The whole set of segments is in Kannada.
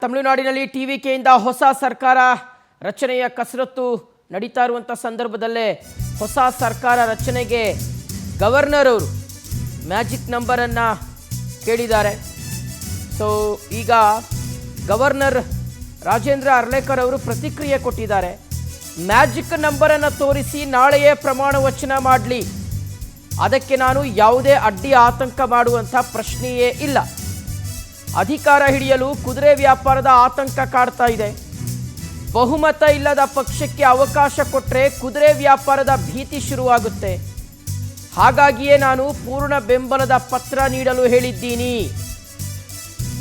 ತಮಿಳುನಾಡಿನಲ್ಲಿ ಟಿವಿಕೆಯಿಂದ ಹೊಸ ಸರ್ಕಾರ ರಚನೆಯ ಕಸರತ್ತು ನಡೀತಾ ಇರುವಂತ ಸಂದರ್ಭದಲ್ಲೇ ಹೊಸ ಸರ್ಕಾರ ರಚನೆಗೆ ಗವರ್ನರ್ ಅವರು ಮ್ಯಾಜಿಕ್ ನಂಬರ್ ಅನ್ನು ಕೇಳಿದ್ದಾರೆ. ಸೊ ಈಗ ಗವರ್ನರ್ ರಾಜೇಂದ್ರ ಅರ್ಲೇಕರ್ ಅವರು ಪ್ರತಿಕ್ರಿಯೆ ಕೊಟ್ಟಿದ್ದಾರೆ. ಮ್ಯಾಜಿಕ್ ನಂಬರ್ ಅನ್ನು ತೋರಿಸಿ ನಾಳೆಯೇ ಪ್ರಮಾಣ ವಚನ ಮಾಡಲಿ, ಅದಕ್ಕೆ ನಾನು ಯಾವುದೇ ಅಡ್ಡಿ ಆತಂಕ ಮಾಡುವಂಥ ಪ್ರಶ್ನೆಯೇ ಇಲ್ಲ. ಅಧಿಕಾರ ಹಿಡಿಯಲು ಕುದುರೆ ವ್ಯಾಪಾರದ ಆತಂಕ ಕಾಡ್ತಾ ಇದೆ. ಬಹುಮತ ಇಲ್ಲದ ಪಕ್ಷಕ್ಕೆ ಅವಕಾಶ ಕೊಟ್ಟರೆ ಕುದುರೆ ವ್ಯಾಪಾರದ ಭೀತಿ ಶುರುವಾಗುತ್ತೆ. ಹಾಗಾಗಿಯೇ ನಾನು ಪೂರ್ಣ ಬೆಂಬಲದ ಪತ್ರ ನೀಡಲು ಹೇಳಿದ್ದೀನಿ.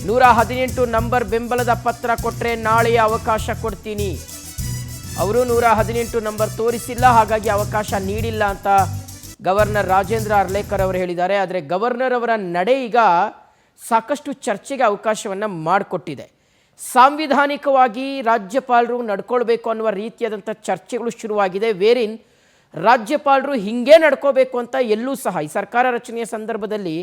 118 ನಂಬರ್ ಬೆಂಬಲದ ಪತ್ರ ಕೊಟ್ಟರೆ ನಾಳೆಯ ಅವಕಾಶ ಕೊಡ್ತೀನಿ. ಅವರು 118 ನಂಬರ್ ತೋರಿಸಿಲ್ಲ, ಹಾಗಾಗಿ ಅವಕಾಶ ನೀಡಿಲ್ಲ ಅಂತ ಗವರ್ನರ್ ರಾಜೇಂದ್ರ ಅರ್ಲೇಕರ್ ಅವರು ಹೇಳಿದ್ದಾರೆ. ಆದರೆ ಗವರ್ನರ್ ಅವರ ನಡೆ ಈಗ ಸಾಕಷ್ಟು ಚರ್ಚೆಗೆ ಅವಕಾಶವನ್ನು ಮಾಡಿಕೊಟ್ಟಿದೆ. ಸಾಂವಿಧಾನಿಕವಾಗಿ ರಾಜ್ಯಪಾಲರು ನಡ್ಕೊಳ್ಬೇಕು ಅನ್ನುವ ರೀತಿಯಾದಂಥ ಚರ್ಚೆಗಳು ಶುರುವಾಗಿದೆ. ವೇರಿನ್ ರಾಜ್ಯಪಾಲರು ಹಿಂಗೆ ನಡ್ಕೋಬೇಕು ಅಂತ ಎಲ್ಲೂ ಸಹ ಈ ಸರ್ಕಾರ ರಚನೆಯ ಸಂದರ್ಭದಲ್ಲಿ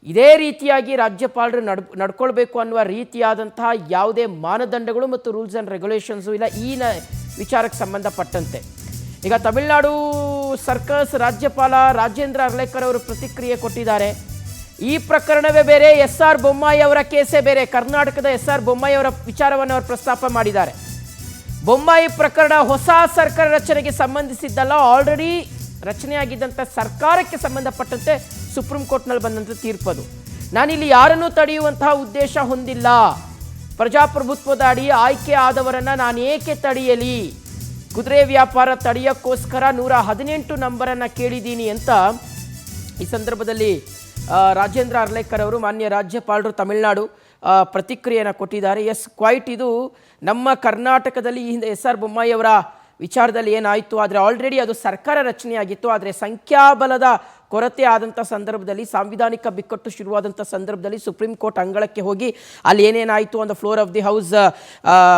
ಇದೇ ರೀತಿಯಾಗಿ ರಾಜ್ಯಪಾಲರು ನಡ್ಕೊಳ್ಬೇಕು ಅನ್ನುವ ರೀತಿಯಾದಂತಹ ಯಾವುದೇ ಮಾನದಂಡಗಳು ಮತ್ತು ರೂಲ್ಸ್ ಆ್ಯಂಡ್ ರೆಗ್ಯುಲೇಷನ್ಸು ಇಲ್ಲ ಈ ವಿಚಾರಕ್ಕೆ ಸಂಬಂಧಪಟ್ಟಂತೆ. ಈಗ ತಮಿಳುನಾಡು ಸರ್ಕಸ್ ರಾಜ್ಯಪಾಲ ರಾಜೇಂದ್ರ ಅರ್ಲೇಕರ್ ಅವರು ಪ್ರತಿಕ್ರಿಯೆ ಕೊಟ್ಟಿದ್ದಾರೆ. ಈ ಪ್ರಕರಣವೇ ಬೇರೆ, ಎಸ್.ಆರ್. ಬೊಮ್ಮಾಯಿ ಅವರ ಕೇಸೇ ಬೇರೆ. ಕರ್ನಾಟಕದ ಎಸ್.ಆರ್. ಬೊಮ್ಮಾಯಿ ಅವರ ವಿಚಾರವನ್ನು ಅವರು ಪ್ರಸ್ತಾಪ ಮಾಡಿದ್ದಾರೆ. ಬೊಮ್ಮಾಯಿ ಪ್ರಕರಣ ಹೊಸ ಸರ್ಕಾರ ರಚನೆಗೆ ಸಂಬಂಧಿಸಿದ್ದಲ್ಲ, ಆಲ್ರೆಡಿ ರಚನೆಯಾಗಿದ್ದಂಥ ಸರ್ಕಾರಕ್ಕೆ ಸಂಬಂಧಪಟ್ಟಂತೆ ಸುಪ್ರೀಂ ಕೋರ್ಟ್ನಲ್ಲಿ ಬಂದಂಥ ತೀರ್ಪದು. ನಾನಿಲ್ಲಿ ಯಾರನ್ನೂ ತಡೆಯುವಂತಹ ಉದ್ದೇಶ ಹೊಂದಿಲ್ಲ. ಪ್ರಜಾಪ್ರಭುತ್ವದ ಅಡಿ ಆಯ್ಕೆ ಆದವರನ್ನು ನಾನು ಏಕೆ ತಡೆಯಲಿ? ಕುದುರೆ ವ್ಯಾಪಾರ ತಡೆಯೋಕ್ಕೋಸ್ಕರ 118 ನಂಬರನ್ನು ಕೇಳಿದ್ದೀನಿ ಅಂತ ಈ ಸಂದರ್ಭದಲ್ಲಿ ರಾಜೇಂದ್ರ ಅರ್ಲೇಕರ್ ಅವರು ಮಾನ್ಯ ರಾಜ್ಯಪಾಲರು ತಮಿಳುನಾಡು ಪ್ರತಿಕ್ರಿಯೆಯನ್ನು ಕೊಟ್ಟಿದ್ದಾರೆ. ಎಸ್, ಕ್ವೈಟ್ ಇದು ನಮ್ಮ ಕರ್ನಾಟಕದಲ್ಲಿ ಈ ಹಿಂದೆ ಎಸ್.ಆರ್. ಬೊಮ್ಮಾಯಿ ಅವರ ವಿಚಾರದಲ್ಲಿ ಏನಾಯಿತು, ಆದರೆ ಆಲ್ರೆಡಿ ಅದು ಸರ್ಕಾರ ರಚನೆಯಾಗಿತ್ತು. ಆದರೆ ಸಂಖ್ಯಾಬಲದ ಕೊರತೆ ಆದಂಥ ಸಂದರ್ಭದಲ್ಲಿ, ಸಾಂವಿಧಾನಿಕ ಬಿಕ್ಕಟ್ಟು ಶುರುವಾದಂಥ ಸಂದರ್ಭದಲ್ಲಿ ಸುಪ್ರೀಂ ಕೋರ್ಟ್ ಅಂಗಳಕ್ಕೆ ಹೋಗಿ ಅಲ್ಲಿ ಏನೇನಾಯಿತು on the floor of the house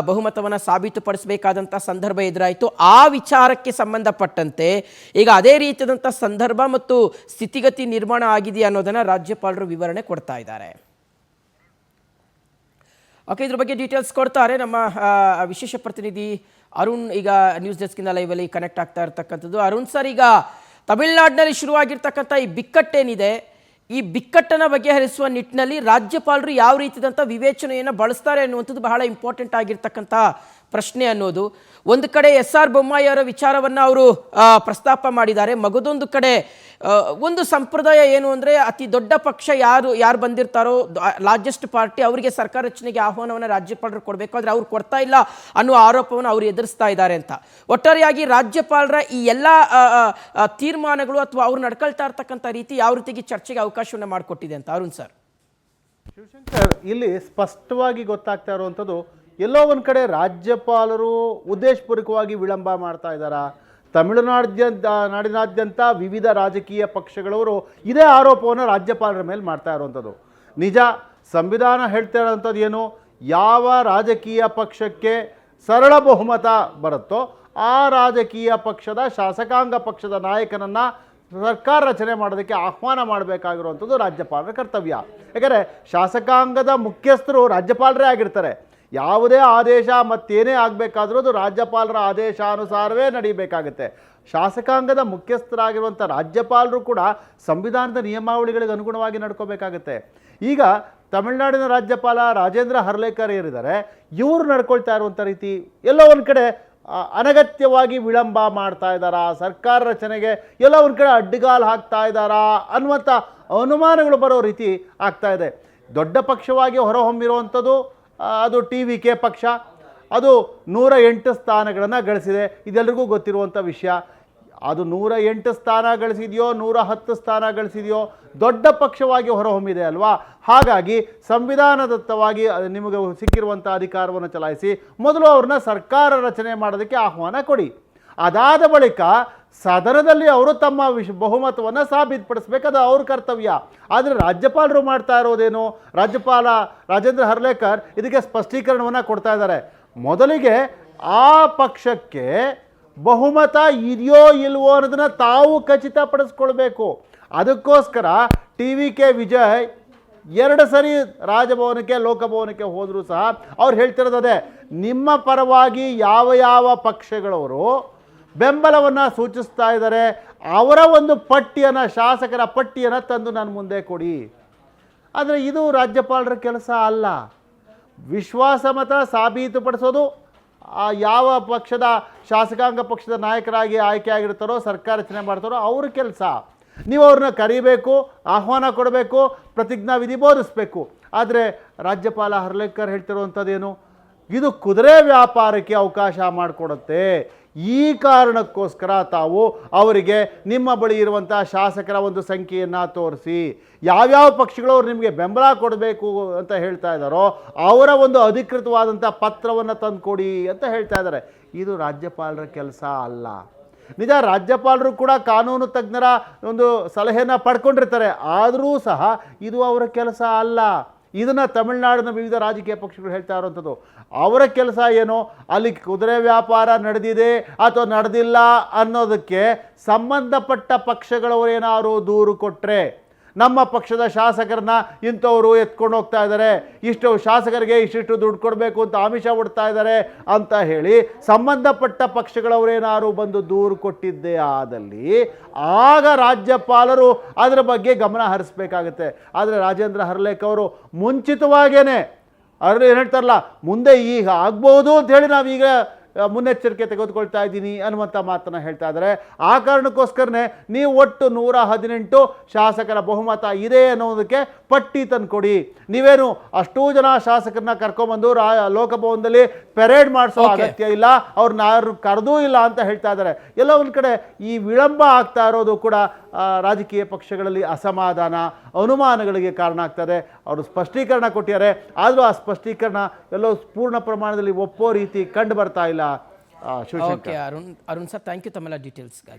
ಬಹುಮತವನ್ನು ಸಾಬೀತುಪಡಿಸಬೇಕಾದಂಥ ಸಂದರ್ಭ ಎದುರಾಯಿತು. ಆ ವಿಚಾರಕ್ಕೆ ಸಂಬಂಧಪಟ್ಟಂತೆ ಈಗ ಅದೇ ರೀತಿಯಾದಂಥ ಸಂದರ್ಭ ಮತ್ತು ಸ್ಥಿತಿಗತಿ ನಿರ್ಮಾಣ ಆಗಿದೆ ಅನ್ನೋದನ್ನು ರಾಜ್ಯಪಾಲರು ವಿವರಣೆ ಕೊಡ್ತಾ ಇದ್ದಾರೆ. ಓಕೆ, ಇದ್ರ ಬಗ್ಗೆ ಡೀಟೇಲ್ಸ್ ಕೊಡ್ತಾರೆ ನಮ್ಮ ವಿಶೇಷ ಪ್ರತಿನಿಧಿ ಅರುಣ್. ಈಗ ನ್ಯೂಸ್ ಡೆಸ್ಕಿಂದ ಲೈವಲ್ಲಿ ಕನೆಕ್ಟ್ ಆಗ್ತಾ ಇರ್ತಕ್ಕಂಥದ್ದು. ಅರುಣ್ ಸರ್, ಈಗ ತಮಿಳುನಾಡಿನಲ್ಲಿ ಶುರುವಾಗಿರ್ತಕ್ಕಂಥ ಈ ಬಿಕ್ಕಟ್ಟೇನಿದೆ, ಈ ಬಿಕ್ಕಟ್ಟನ್ನು ಬಗೆಹರಿಸುವ ನಿಟ್ಟಿನಲ್ಲಿ ರಾಜ್ಯಪಾಲರು ಯಾವ ರೀತಿಯಾದಂಥ ವಿವೇಚನೆಯನ್ನು ಬಳಸ್ತಾರೆ ಅನ್ನುವಂಥದ್ದು ಬಹಳ ಇಂಪಾರ್ಟೆಂಟ್ ಆಗಿರ್ತಕ್ಕಂಥ ಪ್ರಶ್ನೆ ಅನ್ನೋದು. ಒಂದು ಕಡೆ ಎಸ್.ಆರ್. ಬೊಮ್ಮಾಯಿ ಅವರ ವಿಚಾರವನ್ನು ಅವರು ಪ್ರಸ್ತಾಪ ಮಾಡಿದ್ದಾರೆ. ಮಗದೊಂದು ಕಡೆ ಒಂದು ಸಂಪ್ರದಾಯ ಏನು ಅಂದರೆ, ಅತಿ ದೊಡ್ಡ ಪಕ್ಷ ಯಾರು ಬಂದಿರ್ತಾರೋ, ಲಾರ್ಜೆಸ್ಟ್ ಪಾರ್ಟಿ, ಅವರಿಗೆ ಸರ್ಕಾರ ರಚನೆಗೆ ಆಹ್ವಾನವನ್ನು ರಾಜ್ಯಪಾಲರು ಕೊಡಬೇಕು, ಆದರೆ ಅವ್ರು ಕೊಡ್ತಾ ಇಲ್ಲ ಅನ್ನುವ ಆರೋಪವನ್ನು ಅವರು ಎದುರಿಸ್ತಾ ಇದ್ದಾರೆ ಅಂತ. ಒಟ್ಟಾರೆಯಾಗಿ ರಾಜ್ಯಪಾಲರ ಈ ಎಲ್ಲ ತೀರ್ಮಾನಗಳು ಅಥವಾ ಅವ್ರು ನಡ್ಕೊಳ್ತಾ ಇರ್ತಕ್ಕಂಥ ರೀತಿ ಯಾವ ರೀತಿಗೆ ಚರ್ಚೆಗೆ ಅವಕಾಶವನ್ನು ಮಾಡಿಕೊಟ್ಟಿದೆ ಅಂತ ಅರುಣ್ ಸರ್? ಶಿವಶಂಕರ್, ಇಲ್ಲಿ ಸ್ಪಷ್ಟವಾಗಿ ಗೊತ್ತಾಗ್ತಾ ಇರುವಂಥದ್ದು, ಎಲ್ಲೋ ಒಂದು ಕಡೆ ರಾಜ್ಯಪಾಲರು ಉದ್ದೇಶಪೂರ್ವಕವಾಗಿ ವಿಳಂಬ ಮಾಡ್ತಾ ಇದ್ದಾರಾ? ನಾಡಿನಾದ್ಯಂತ ವಿವಿಧ ರಾಜಕೀಯ ಪಕ್ಷಗಳವರು ಇದೇ ಆರೋಪವನ್ನು ರಾಜ್ಯಪಾಲರ ಮೇಲೆ ಮಾಡ್ತಾ ಇರುವಂಥದ್ದು. ನಿಜ, ಸಂವಿಧಾನ ಹೇಳ್ತಾ ಇರೋವಂಥದ್ದು ಏನು, ಯಾವ ರಾಜಕೀಯ ಪಕ್ಷಕ್ಕೆ ಸರಳ ಬಹುಮತ ಬರುತ್ತೋ ಆ ರಾಜಕೀಯ ಪಕ್ಷದ ಶಾಸಕಾಂಗ ಪಕ್ಷದ ನಾಯಕನನ್ನು ಸರ್ಕಾರ ರಚನೆ ಮಾಡೋದಕ್ಕೆ ಆಹ್ವಾನ ಮಾಡಬೇಕಾಗಿರುವಂಥದ್ದು ರಾಜ್ಯಪಾಲರ ಕರ್ತವ್ಯ. ಯಾಕಂದರೆ ಶಾಸಕಾಂಗದ ಮುಖ್ಯಸ್ಥರು ರಾಜ್ಯಪಾಲರೇ ಆಗಿರ್ತಾರೆ. ಯಾವುದೇ ಆದೇಶ ಮತ್ತೇನೇ ಆಗಬೇಕಾದ್ರೂ ಅದು ರಾಜ್ಯಪಾಲರ ಆದೇಶಾನುಸಾರವೇ ನಡೀಬೇಕಾಗುತ್ತೆ. ಶಾಸಕಾಂಗದ ಮುಖ್ಯಸ್ಥರಾಗಿರುವಂಥ ರಾಜ್ಯಪಾಲರು ಕೂಡ ಸಂವಿಧಾನದ ನಿಯಮಾವಳಿಗಳಿಗೆ ಅನುಗುಣವಾಗಿ ನಡ್ಕೋಬೇಕಾಗುತ್ತೆ. ಈಗ ತಮಿಳುನಾಡಿನ ರಾಜ್ಯಪಾಲ ರಾಜೇಂದ್ರ ಅರ್ಲೇಕರ್ ಏರಿದ್ದಾರೆ, ಇವರು ನಡ್ಕೊಳ್ತಾ ಇರುವಂಥ ರೀತಿ ಎಲ್ಲೋ ಒಂದು ಕಡೆ ಅನಗತ್ಯವಾಗಿ ವಿಳಂಬ ಮಾಡ್ತಾ ಇದ್ದಾರಾ, ಸರ್ಕಾರ ರಚನೆಗೆ ಎಲ್ಲೋ ಒಂದು ಕಡೆ ಅಡ್ಡಿಗಾಲು ಹಾಕ್ತಾ ಇದ್ದಾರಾ ಅನ್ನುವಂಥ ಅನುಮಾನಗಳು ಬರೋ ರೀತಿ ಆಗ್ತಾ ಇದೆ. ದೊಡ್ಡ ಪಕ್ಷವಾಗಿ ಹೊರಹೊಮ್ಮಿರುವಂಥದ್ದು ಅದು ಟಿವಿಕೆ ಪಕ್ಷ. ಅದು 108 ಸ್ಥಾನಗಳನ್ನು ಗಳಿಸಿದೆ, ಇದೆಲ್ಲರಿಗೂ ಗೊತ್ತಿರುವಂಥ ವಿಷಯ. ಅದು 108 ಸ್ಥಾನ ಗಳಿಸಿದೆಯೋ 110 ಸ್ಥಾನ ಗಳಿಸಿದೆಯೋ ದೊಡ್ಡ ಪಕ್ಷವಾಗಿ ಹೊರಹೊಮ್ಮಿದೆ ಅಲ್ವಾ. ಹಾಗಾಗಿ ಸಂವಿಧಾನದತ್ತವಾಗಿ ನಿಮಗೆ ಸಿಕ್ಕಿರುವಂಥ ಅಧಿಕಾರವನ್ನು ಚಲಾಯಿಸಿ ಮೊದಲು ಅವ್ರನ್ನ ಸರ್ಕಾರ ರಚನೆ ಮಾಡೋದಕ್ಕೆ ಆಹ್ವಾನ ಕೊಡಿ. ಅದಾದ ಬಳಿಕ ಸದನದಲ್ಲಿ ಅವರು ತಮ್ಮ ಬಹುಮತವನ್ನು ಸಾಬೀತುಪಡಿಸಬೇಕಾದ ಅವ್ರ ಕರ್ತವ್ಯ. ಆದರೆ ರಾಜ್ಯಪಾಲರು ಮಾಡ್ತಾ ಇರೋದೇನು, ರಾಜ್ಯಪಾಲ ರಾಜೇಂದ್ರ ಅರ್ಲೇಕರ್ ಇದಕ್ಕೆ ಸ್ಪಷ್ಟೀಕರಣವನ್ನು ಕೊಡ್ತಾ ಇದ್ದಾರೆ. ಮೊದಲಿಗೆ ಆ ಪಕ್ಷಕ್ಕೆ ಬಹುಮತ ಇದೆಯೋ ಇಲ್ವೋ ಅನ್ನೋದನ್ನು ತಾವು ಖಚಿತಪಡಿಸ್ಕೊಳ್ಬೇಕು. ಅದಕ್ಕೋಸ್ಕರ ಟಿ.ವಿ.ಕೆ. ವಿಜಯ್ 2 ಸರಿ ರಾಜಭವನಕ್ಕೆ ಲೋಕಭವನಕ್ಕೆ ಹೋದರೂ ಸಹ ಅವ್ರು ಹೇಳ್ತಿರೋದು ಅದೇ, ನಿಮ್ಮ ಪರವಾಗಿ ಯಾವ ಪಕ್ಷಗಳವರು ಬೆಂಬಲವನ್ನು ಸೂಚಿಸ್ತಾ ಇದ್ದಾರೆ ಅವರ ಒಂದು ಪಟ್ಟಿಯನ್ನು, ಶಾಸಕರ ಪಟ್ಟಿಯನ್ನು ತಂದು ನನ್ನ ಮುಂದೆ ಕೊಡಿ. ಆದರೆ ಇದು ರಾಜ್ಯಪಾಲರ ಕೆಲಸ ಅಲ್ಲ. ವಿಶ್ವಾಸಮತ ಸಾಬೀತುಪಡಿಸೋದು ಯಾವ ಪಕ್ಷದ ಶಾಸಕಾಂಗ ಪಕ್ಷದ ನಾಯಕರಾಗಿ ಆಯ್ಕೆ ಆಗಿರ್ತಾರೋ, ಸರ್ಕಾರ ರಚನೆ ಮಾಡ್ತಾರೋ ಅವ್ರ ಕೆಲಸ. ನೀವು ಅವ್ರನ್ನ ಕರಿಬೇಕು, ಆಹ್ವಾನ ಕೊಡಬೇಕು, ಪ್ರತಿಜ್ಞಾ ವಿಧಿ ಬೋಧಿಸಬೇಕು. ಆದರೆ ರಾಜ್ಯಪಾಲ ಹರ್ಲೇಕರ್ ಹೇಳ್ತಿರುವಂಥದ್ದೇನು, ಇದು ಕುದುರೆ ವ್ಯಾಪಾರಕ್ಕೆ ಅವಕಾಶ ಮಾಡಿಕೊಡುತ್ತೆ. ಈ ಕಾರಣಕ್ಕೋಸ್ಕರ ತಾವು ಅವರಿಗೆ ನಿಮ್ಮ ಬಳಿ ಇರುವಂಥ ಶಾಸಕರ ಒಂದು ಸಂಖ್ಯೆಯನ್ನು ತೋರಿಸಿ, ಯಾವ್ಯಾವ ಪಕ್ಷಗಳು ಅವ್ರು ನಿಮಗೆ ಬೆಂಬಲ ಕೊಡಬೇಕು ಅಂತ ಹೇಳ್ತಾ ಇದ್ದಾರೋ ಅವರ ಒಂದು ಅಧಿಕೃತವಾದಂಥ ಪತ್ರವನ್ನು ತಂದುಕೊಡಿ ಅಂತ ಹೇಳ್ತಾ ಇದ್ದಾರೆ. ಇದು ರಾಜ್ಯಪಾಲರ ಕೆಲಸ ಅಲ್ಲ. ನಿಜ, ರಾಜ್ಯಪಾಲರು ಕೂಡ ಕಾನೂನು ತಜ್ಞರ ಒಂದು ಸಲಹೆಯನ್ನು ಪಡ್ಕೊಂಡಿರ್ತಾರೆ, ಆದರೂ ಸಹ ಇದು ಅವರ ಕೆಲಸ ಅಲ್ಲ. ಇದನ್ನು ತಮಿಳುನಾಡಿನ ವಿವಿಧ ರಾಜಕೀಯ ಪಕ್ಷಗಳು ಹೇಳ್ತಾ ಇರುವಂಥದ್ದು. ಅವರ ಕೆಲಸ ಏನು, ಅಲ್ಲಿ ಕುದುರೆ ವ್ಯಾಪಾರ ನಡೆದಿದೆ ಅಥವಾ ನಡೆದಿಲ್ಲ ಅನ್ನೋದಕ್ಕೆ ಸಂಬಂಧಪಟ್ಟ ಪಕ್ಷಗಳವರೇನಾದ್ರು ದೂರು ಕೊಟ್ಟರೆ, ನಮ್ಮ ಪಕ್ಷದ ಶಾಸಕರನ್ನ ಇಂಥವರು ಎತ್ಕೊಂಡು ಹೋಗ್ತಾ ಇದ್ದಾರೆ, ಇಷ್ಟು ಶಾಸಕರಿಗೆ ಇಷ್ಟಿಷ್ಟು ದುಡ್ಡು ಕೊಡಬೇಕು ಅಂತ ಆಮಿಷ ಕೊಡ್ತಾ ಇದ್ದಾರೆ ಅಂತ ಹೇಳಿ ಸಂಬಂಧಪಟ್ಟ ಪಕ್ಷಗಳವರೇನಾದ್ರು ಬಂದು ದೂರು ಕೊಟ್ಟಿದ್ದೇ ಆದಲ್ಲಿ ಆಗ ರಾಜ್ಯಪಾಲರು ಅದರ ಬಗ್ಗೆ ಗಮನ ಹರಿಸಬೇಕಾಗುತ್ತೆ. ಆದರೆ ರಾಜೇಂದ್ರ ಹರ್ಲೇಕ್ ಅವರು ಮುಂಚಿತವಾಗೇನೆ ಅವರು ಏನು ಹೇಳ್ತಾರಲ್ಲ, ಮುಂದೆ ಈಗ ಆಗ್ಬೋದು ಅಂತ ಹೇಳಿ ನಾವೀಗ ಮುನ್ನೆಚ್ಚರಿಕೆ ತೆಗೆದುಕೊಳ್ತಾ ಇದ್ದೀನಿ ಅನ್ನುವಂಥ ಮಾತನ್ನು ಹೇಳ್ತಾ ಇದ್ದಾರೆ. ಆ ಕಾರಣಕ್ಕೋಸ್ಕರನೇ ನೀವು ಒಟ್ಟು 118 ಶಾಸಕರ ಬಹುಮತ ಇದೆ ಅನ್ನೋದಕ್ಕೆ ಪಟ್ಟಿ ತಂದುಕೊಡಿ. ನೀವೇನು ಅಷ್ಟೂ ಜನ ಶಾಸಕರನ್ನ ಕರ್ಕೊಂಬಂದು ಲೋಕಭವನದಲ್ಲಿ ಪೆರೇಡ್ ಮಾಡಿಸೋ ಅಗತ್ಯ ಇಲ್ಲ, ಅವ್ರನ್ನ ಯಾರು ಕರೆದೂ ಇಲ್ಲ ಅಂತ ಹೇಳ್ತಾ ಇದ್ದಾರೆ. ಎಲ್ಲ ಒಂದು ಕಡೆ ಈ ವಿಳಂಬ ಆಗ್ತಾ ಇರೋದು ಕೂಡ ರಾಜಕೀಯ ಪಕ್ಷಗಳಲ್ಲಿ ಅಸಮಾಧಾನ, ಅನುಮಾನಗಳಿಗೆ ಕಾರಣ ಆಗ್ತದೆ. ಅವರು ಸ್ಪಷ್ಟೀಕರಣ ಕೊಟ್ಟಿದ್ದಾರೆ, ಆದರೂ ಆ ಸ್ಪಷ್ಟೀಕರಣ ಎಲ್ಲೋ ಪೂರ್ಣ ಪ್ರಮಾಣದಲ್ಲಿ ಒಪ್ಪೋ ರೀತಿ ಕಂಡು ಬರ್ತಾ ಇಲ್ಲ. Okay Arun sir, thank you ತಮ್ಮೆಲ್ಲ ಡೀಟೇಲ್ಸ್ಗಾಗಿ.